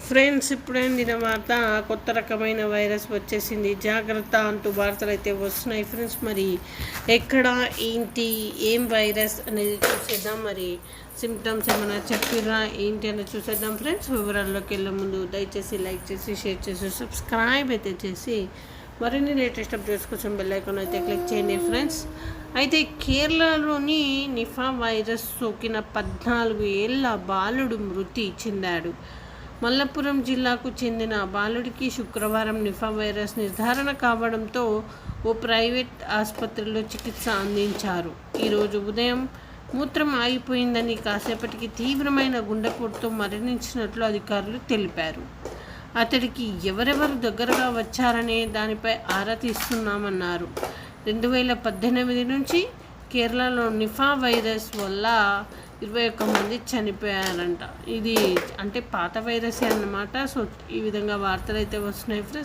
Friends, ఇప్పుడైన వార్త కొత్త రకమైన వైరస్ వచ్చేసింది, జాగ్రత్త అంటూ వార్తలు అయితే వస్తున్నాయి. ఫ్రెండ్స్, మరి ఎక్కడ ఏంటి ఏం వైరస్ అనేది చూసేద్దాం. మరి సిమ్టమ్స్ ఏమైనా చెప్పిరా ఏంటి అనేది చూసేద్దాం. ఫ్రెండ్స్, వివరాల్లోకి వెళ్ళే ముందు దయచేసి లైక్ చేసి షేర్ చేసి సబ్స్క్రైబ్ అయితే చేసి మరిన్ని లేటెస్ట్ అప్డేట్స్ కోసం బెల్ ఐకాన్ అయితే క్లిక్ చేయండి. ఫ్రెండ్స్, అయితే కేరళలోని నిఫా వైరస్ సోకిన 14 ఏళ్ల బాలుడు మృతి చెందాడు. మల్లపురం జిల్లాకు చెందిన బాలుడికి శుక్రవారం నిఫా వైరస్ నిర్ధారణ కావడంతో ఓ ప్రైవేట్ ఆసుపత్రిలో చికిత్స అందించారు. ఈరోజు ఉదయం మూత్రం ఆగిపోయిందని, కాసేపటికి తీవ్రమైన గుండెపోటుతో మరణించినట్లు అధికారులు తెలిపారు. అతడికి ఎవరెవరు దగ్గరగా వచ్చారనే దానిపై ఆరా తీస్తున్నామన్నారు. 2018 నుంచి కేరళలో నిఫా వైరస్ వల్ల 21 మంది చనిపోయారంట. ఇది అంటే పాత వైరసే అన్నమాట. సో ఈ విధంగా వార్తలు అయితే వస్తున్నాయి ఫ్రెండ్స్.